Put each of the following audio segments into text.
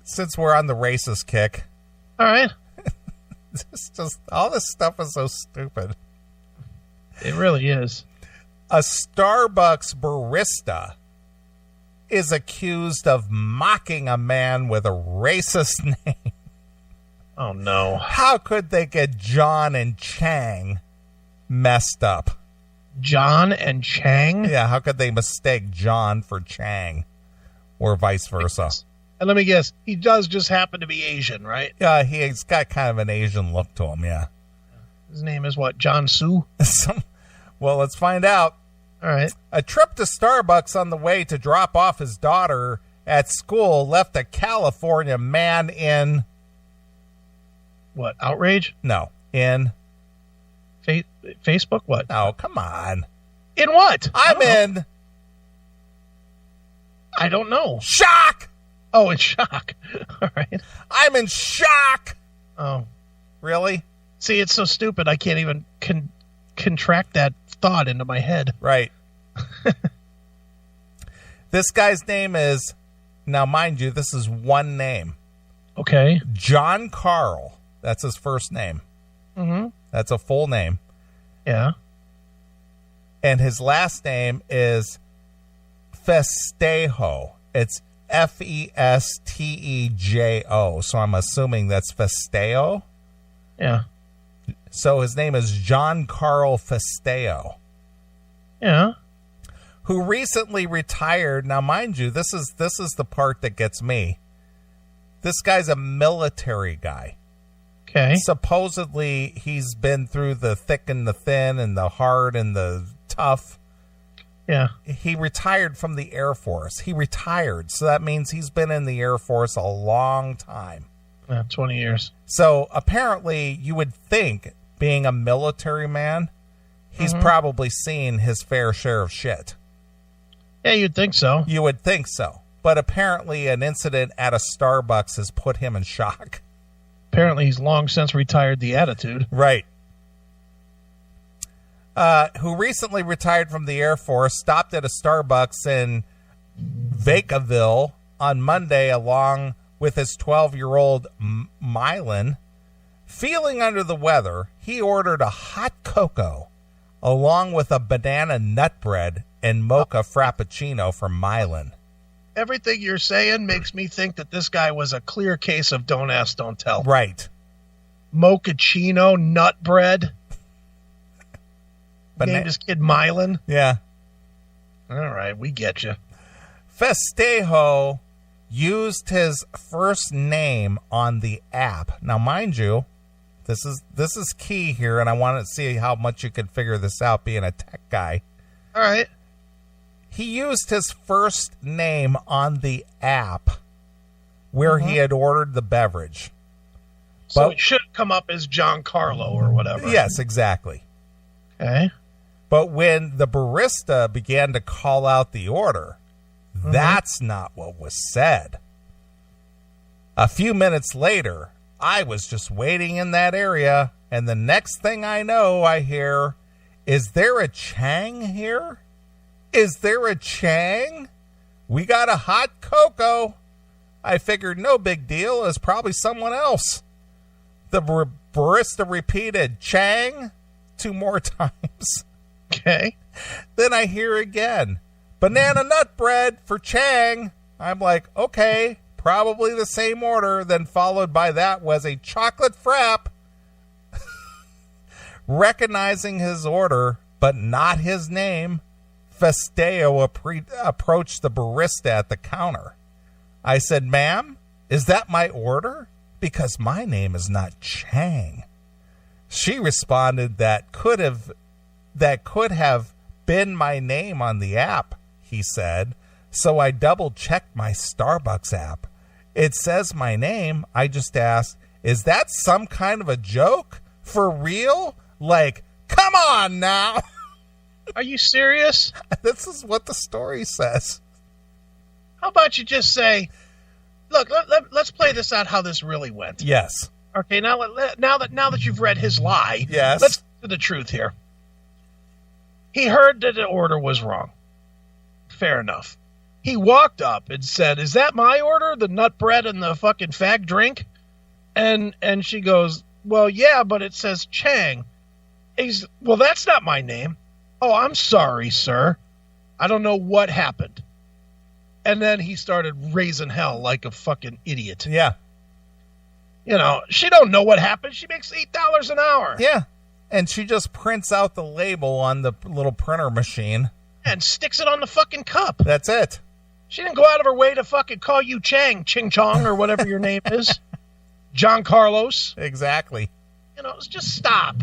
since we're on the racist kick. All right. It's just all this stuff is so stupid. It really is. A Starbucks barista is accused of mocking a man with a racist name. Oh, no. How could they get John and Chang messed up? John and Chang? Yeah, how could they mistake John for Chang? Or vice versa. And let me guess, he does just happen to be Asian, right? Yeah, he's got kind of an Asian look to him, yeah. His name is what, John Su? Well, let's find out. All right. A trip to Starbucks on the way to drop off his daughter at school left a California man in... What, outrage? No, in... Facebook? What? Oh, come on. In what? I'm in... I don't know. Shock! Oh, in shock. All right. I'm in shock! Oh. Really? See, it's so stupid I can't even contract that thought into my head. Right. This guy's name is, now mind you, this is one name. Okay. John Carl. That's his first name. Mm-hmm. That's a full name. Yeah. And his last name is Festejo. It's Festejo. So I'm assuming that's Festejo. Yeah. So his name is John Carl Festejo. Yeah. Who recently retired. Now, mind you, this is the part that gets me. This guy's a military guy. Okay. Supposedly, he's been through the thick and the thin and the hard and the tough. Yeah. He retired from the Air Force. He retired. So that means he's been in the Air Force a long time. 20 years. So apparently, you would think, being a military man, he's probably seen his fair share of shit. Yeah, you'd think so. You would think so. But apparently, an incident at a Starbucks has put him in shock. Apparently, he's long since retired the attitude. Right. Who recently retired from the Air Force, stopped at a Starbucks in Vacaville on Monday along with his 12-year-old Mylan. Feeling under the weather, he ordered a hot cocoa along with a banana nut bread and mocha frappuccino for Mylan. Everything you're saying makes me think that this guy was a clear case of don't ask, don't tell. Right. Mochaccino, nut bread. Named his kid Mylan. Yeah. All right, we get you. Festejo used his first name on the app. Now, mind you, this is key here, and I want to see how much you can figure this out being a tech guy. All right. He used his first name on the app where he had ordered the beverage. So it should come up as John Carlo or whatever. Yes, exactly. Okay. But when the barista began to call out the order, that's not what was said. A few minutes later, I was just waiting in that area, and the next thing I know, I hear, "Is there a Chang here? Is there a Chang? We got a hot cocoa." I figured no big deal. It's probably someone else. The barista repeated, "Chang," 2 more times. Okay. Then I hear again, "Banana nut bread for Chang." I'm like, okay, probably the same order. Then followed by that was a chocolate frap. Recognizing his order, but not his name, Festejo approached the barista at the counter. I said, "Ma'am, is that my order? Because my name is not Chang." She responded, that could have been my name on the app, he said. So I double-checked my Starbucks app. It says my name. I just asked, "Is that some kind of a joke? For real? Like, come on now." Are you serious? This is what the story says. How about you just say, look, let's play this out how this really went. Yes. Okay, now that you've read his lie, yes, let's get to the truth here. He heard that the order was wrong. Fair enough. he walked up and said, "Is that my order? The nut bread and the fucking fag drink?" And she goes, "Well, yeah, but it says Chang." He's, "Well, that's not my name." "Oh, I'm sorry, sir. I don't know what happened." And then he started raising hell like a fucking idiot. Yeah. You know, she don't know what happened. She makes $8 an hour. Yeah. And she just prints out the label on the little printer machine. And sticks it on the fucking cup. That's it. She didn't go out of her way to fucking call you Chang, Ching Chong, or whatever your name is. John Carlos. Exactly. You know, just stop.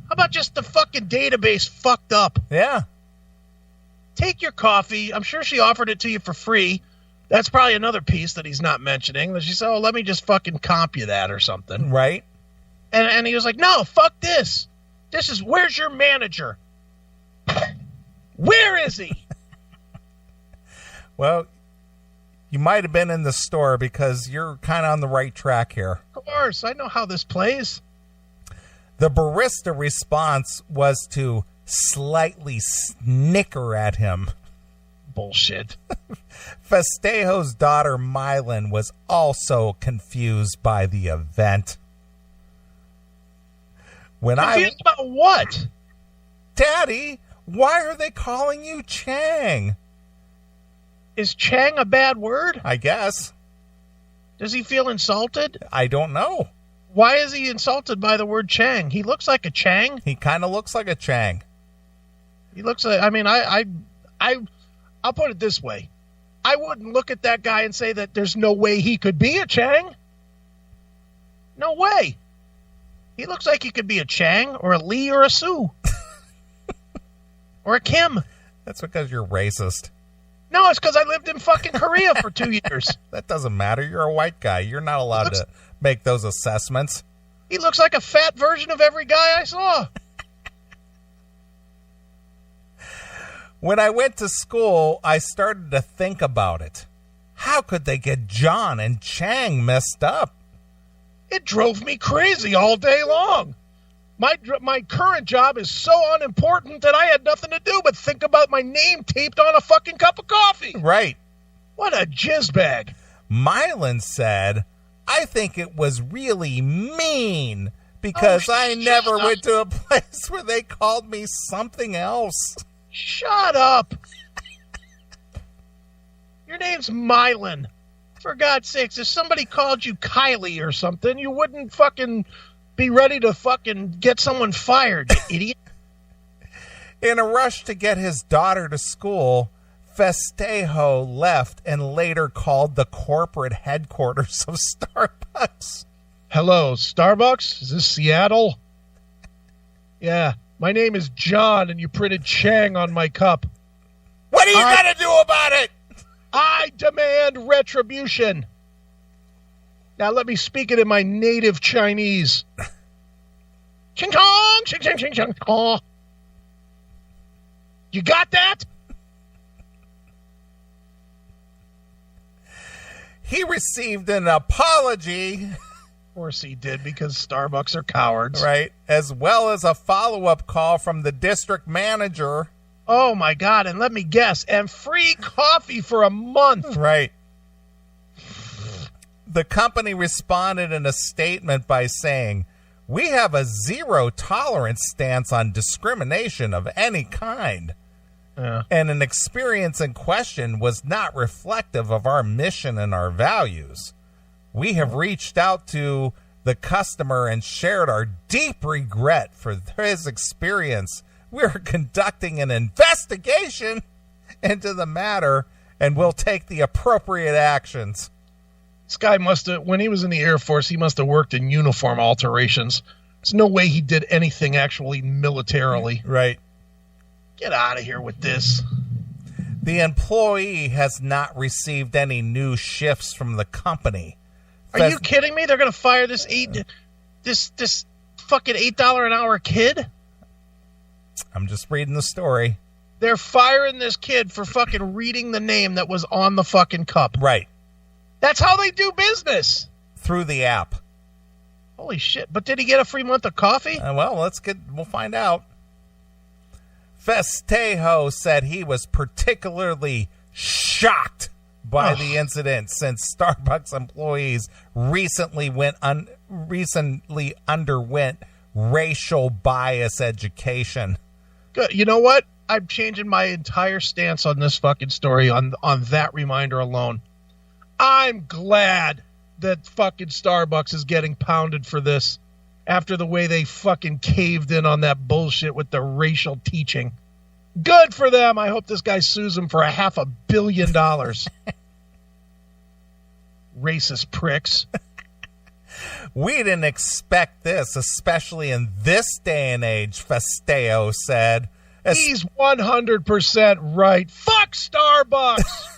How about just the fucking database fucked up? Yeah. Take your coffee. I'm sure she offered it to you for free. That's probably another piece that he's not mentioning. That she said, "Oh, let me just fucking comp you that or something." Right. And he was like, "No, fuck this. Where's your manager? Where is he?" Well, you might have been in the store because you're kind of on the right track here. Of course, I know how this plays. The barista response was to slightly snicker at him. Bullshit. Festejo's daughter, Mylan, was also confused by the event. Confused about what? Daddy, why are they calling you Chang? Is Chang a bad word? I guess. Does he feel insulted? I don't know. Why is he insulted by the word Chang? He looks like a Chang. He kind of looks like a Chang. He looks like, I mean, I'll put it this way. I wouldn't look at that guy and say that there's no way he could be a Chang. No way. He looks like he could be a Chang or a Lee or a Sue. Or a Kim. That's because you're racist. No, it's because I lived in fucking Korea for 2 years. That doesn't matter. You're a white guy. You're not allowed to make those assessments. He looks like a fat version of every guy I saw. When I went to school, I started to think about it. How could they get John and Chang messed up? It drove me crazy all day long. My current job is so unimportant that I had nothing to do but think about my name taped on a fucking cup of coffee. Right. What a jizzbag. Mylan said, "I think it was really mean because I never went to a place where they called me something else." Shut up. Your name's Mylan. For God's sakes, if somebody called you Kylie or something, you wouldn't fucking be ready to fucking get someone fired, you idiot. In a rush to get his daughter to school, Festejo left and later called the corporate headquarters of Starbucks. "Hello, Starbucks? Is this Seattle?" "Yeah, my name is John and you printed Chang on my cup." "What are you going to do about it?" "I demand retribution." Now let me speak it in my native Chinese. Ching chong, ching ching ching ching. Oh. You got that? He received an apology. Of course he did, because Starbucks are cowards. Right. As well as a follow-up call from the district manager. Oh my God, and let me guess, and free coffee for a month. Right. The company responded in a statement by saying, "We have a zero-tolerance stance on discrimination of any kind." Yeah. And an experience in question was not reflective of our mission and our values. We have reached out to the customer and shared our deep regret for his experience. We are conducting an investigation into the matter and will take the appropriate actions. This guy must have, when he was in the Air Force, he must have worked in uniform alterations. There's no way he did anything actually militarily. Right. Get out of here with this. The employee has not received any new shifts from the company. Are you kidding me? They're going to fire this fucking $8 an hour kid? I'm just reading the story. They're firing this kid for fucking reading the name that was on the fucking cup. Right. That's how they do business. Through the app. Holy shit. But did he get a free month of coffee? Well, we'll find out. Festejo said he was particularly shocked shocked by the incident since Starbucks employees recently underwent racial bias education. Good. You know what? I'm changing my entire stance on this fucking story on that reminder alone. I'm glad that fucking Starbucks is getting pounded for this after the way they fucking caved in on that bullshit with the racial teaching. Good for them. I hope this guy sues them for $500 million. Racist pricks. We didn't expect this, especially in this day and age, Festeo said. He's 100% right. Fuck Starbucks!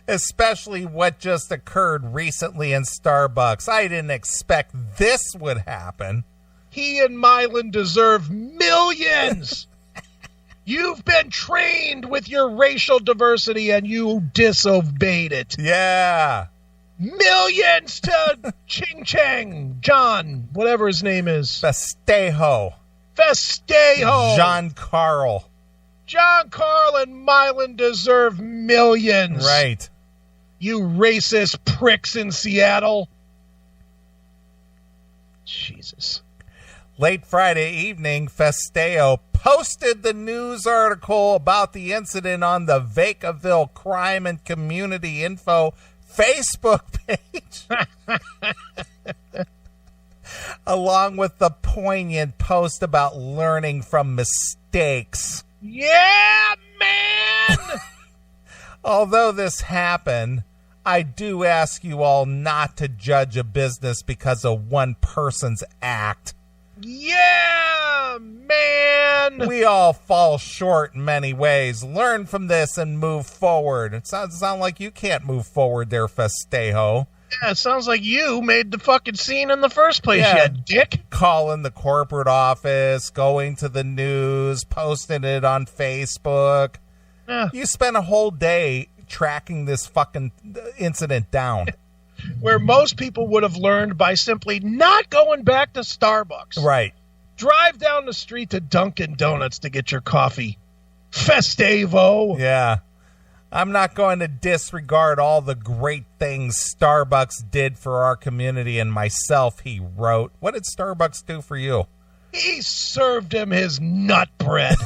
Especially what just occurred recently in Starbucks. I didn't expect this would happen. He and Mylan deserve millions! You've been trained with your racial diversity and you disobeyed it. Yeah. Millions to Ching Chang, John, whatever his name is. Festejo. John Carl and Mylan deserve millions. Right. You racist pricks in Seattle. Jesus. Late Friday evening, Festeo posted the news article about the incident on the Vacaville Crime and Community Info Facebook page. Along with the poignant post about learning from mistakes. Yeah, man! Although this happened, I do ask you all not to judge a business because of one person's act. Yeah, man! We all fall short in many ways. Learn from this and move forward. It sounds like you can't move forward there, Festejo. Yeah, it sounds like you made the fucking scene in the first place, you dick. Calling the corporate office, going to the news, posting it on Facebook. Yeah. You spent a whole day tracking this fucking incident down. Where most people would have learned by simply not going back to Starbucks. Right. Drive down the street to Dunkin' Donuts to get your coffee. Festevo. Yeah. I'm not going to disregard all the great things Starbucks did for our community and myself, he wrote. What did Starbucks do for you? He served him his nut bread.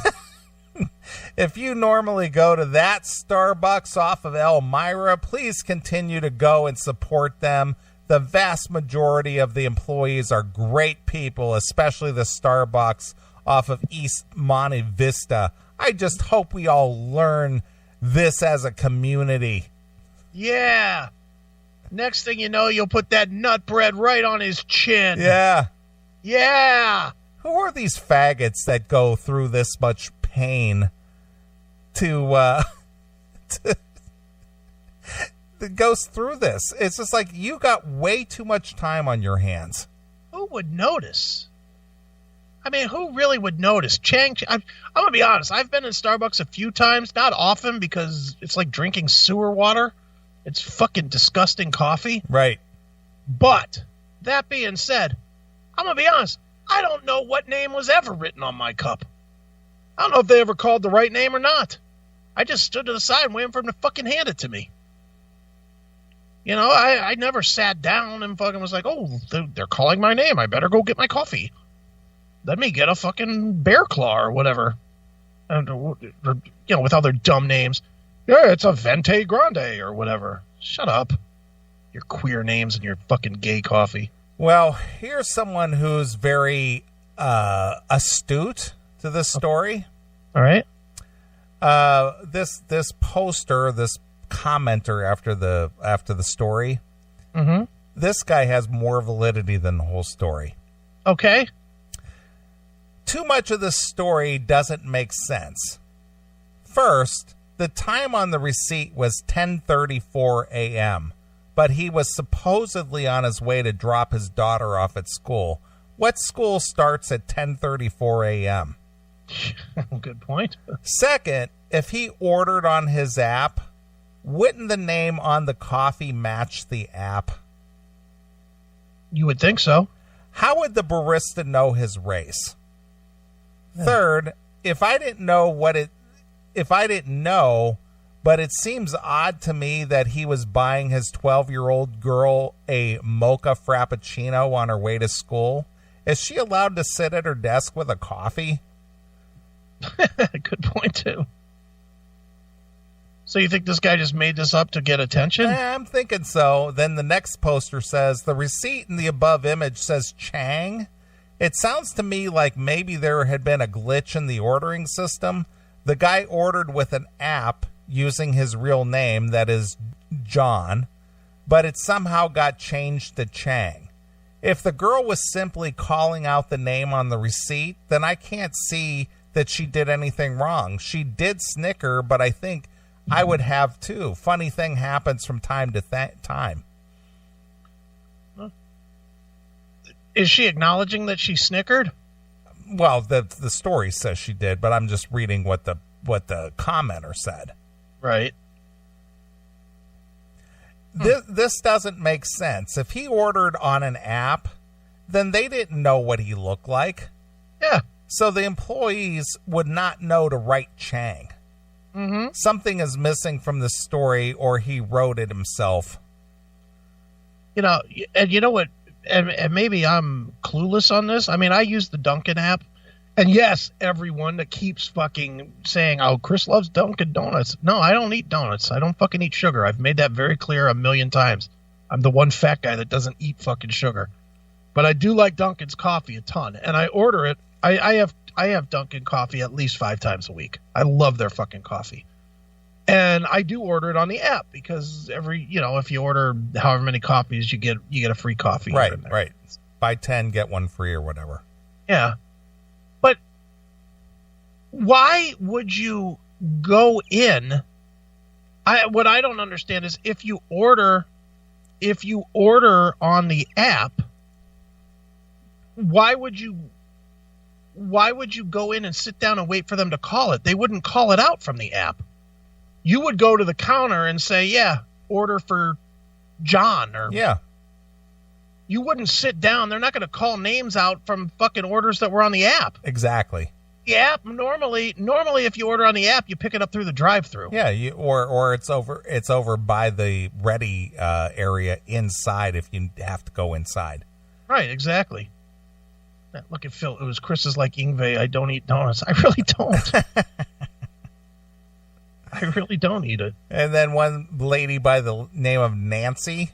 If you normally go to that Starbucks off of Elmira, please continue to go and support them. The vast majority of the employees are great people, especially the Starbucks off of East Monte Vista. I just hope we all learn this as a community. Yeah. Next thing you know, you'll put that nut bread right on his chin. Yeah. Yeah. Who are these faggots that go through this much pain to goes through this? It's just like you got way too much time on your hands. Who would notice? I mean, who really would notice? I'm going to be honest. I've been in Starbucks a few times, not often because it's like drinking sewer water. It's fucking disgusting coffee. Right. But that being said, I'm going to be honest. I don't know what name was ever written on my cup. I don't know if they ever called the right name or not. I just stood to the side waiting for them to fucking hand it to me. You know, I never sat down and fucking was like, oh, they're calling my name. I better go get my coffee. Let me get a fucking bear claw or whatever. And, you know, with other dumb names. Yeah, it's a Vente Grande or whatever. Shut up. Your queer names and your fucking gay coffee. Well, here's someone who's very astute to this story. All right. This poster, this commenter after the story. Mm-hmm. This guy has more validity than the whole story. Okay. Too much of this story doesn't make sense. First, the time on the receipt was 10:34 a.m., but he was supposedly on his way to drop his daughter off at school. What school starts at 10:34 a.m.? Good point. Second, if he ordered on his app, wouldn't the name on the coffee match the app? You would think so. How would the barista know his race? Third, if I didn't know, but it seems odd to me that he was buying his 12-year-old girl a mocha frappuccino on her way to school. Is she allowed to sit at her desk with a coffee? Good point, too. So you think this guy just made this up to get attention? I'm thinking so. Then the next poster says, the receipt in the above image says Chang. It sounds to me like maybe there had been a glitch in the ordering system. The guy ordered with an app using his real name, that is John, but it somehow got changed to Chang. If the girl was simply calling out the name on the receipt, then I can't see that she did anything wrong. She did snicker, but I think I would have too. Funny thing happens from time to time. Is she acknowledging that she snickered? Well, the story says she did, but I'm just reading what the commenter said. Right. This doesn't make sense. If he ordered on an app, then they didn't know what he looked like. Yeah. So the employees would not know to write Chang. Mm-hmm. Something is missing from the story, or he wrote it himself. And you know what? And maybe I'm clueless on this. I mean, I use the Dunkin' app. And yes, everyone that keeps fucking saying, oh, Chris loves Dunkin' Donuts. No, I don't eat donuts. I don't fucking eat sugar. I've made that very clear a million times. I'm the one fat guy that doesn't eat fucking sugar. But I do like Dunkin's coffee a ton. And I order it. I have Dunkin' coffee at least 5 times a week. I love their fucking coffee. And I do order it on the app because if you order however many coffees, you get a free coffee. Right. Buy 10, get one free or whatever. Yeah. But why would you go in? What I don't understand is if you order on the app, why would you go in and sit down and wait for them to call it? They wouldn't call it out from the app. You would go to the counter and say, yeah, order for John. Yeah. You wouldn't sit down. They're not going to call names out from fucking orders that were on the app. Exactly. The app, normally if you order on the app, you pick it up through the drive-thru. Yeah, or it's over by the ready area inside if you have to go inside. Right, exactly. Look at Phil. It was Chris's like Ingve. I don't eat donuts. I really don't. I really don't eat it. And then one lady by the name of Nancy.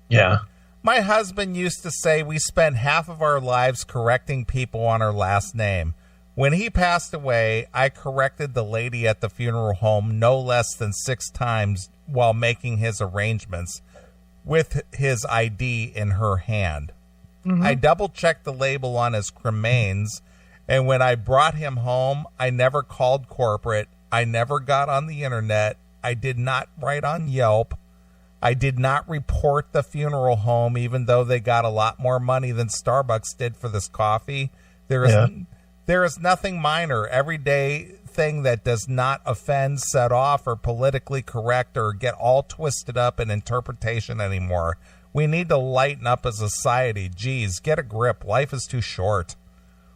Yeah. My husband used to say we spent half of our lives correcting people on our last name. When he passed away, I corrected the lady at the funeral home no less than 6 times while making his arrangements with his ID in her hand. Mm-hmm. I double-checked the label on his cremains, and when I brought him home, I never called corporate. I never got on the internet. I did not write on Yelp. I did not report the funeral home, even though they got a lot more money than Starbucks did for this coffee. There is nothing minor, everyday thing that does not offend, set off, or politically correct or get all twisted up in interpretation anymore. We need to lighten up as a society. Geez, get a grip. Life is too short.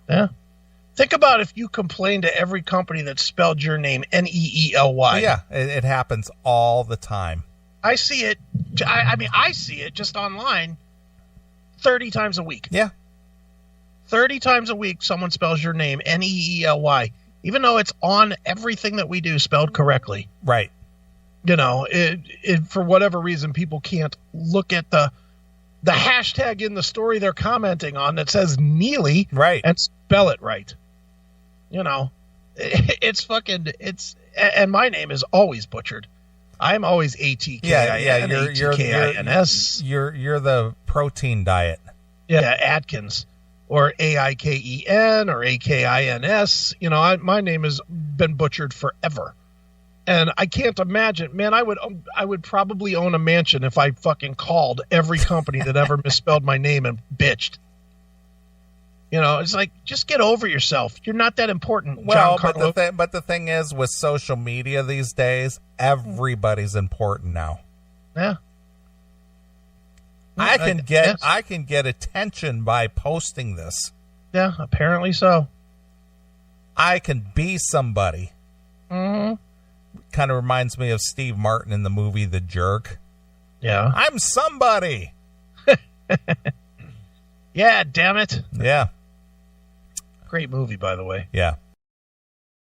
Yeah. Think about if you complain to every company that spelled your name Neely. Yeah, it happens all the time. I see it. I see it just online 30 times a week. Yeah. 30 times a week, someone spells your name Neely, even though it's on everything that we do spelled correctly. Right. It for whatever reason, people can't look at the hashtag in the story they're commenting on that says Neely, right, and spell it right. And my name is always butchered. I'm always ATKINS. You're the protein diet. Yeah, Atkins or AIKEN or AKINS. My name has been butchered forever. And I can't imagine, man, I would probably own a mansion if I fucking called every company that ever misspelled my name and bitched. It's like, just get over yourself. You're not that important. Well, but the thing is, with social media these days, everybody's important now. Yeah. I can get attention by posting this. Yeah, apparently so. I can be somebody. Mm-hmm. kind of reminds me of Steve Martin in the movie The Jerk. Yeah. I'm somebody. Yeah, damn it. Yeah. Great movie, by the way. Yeah.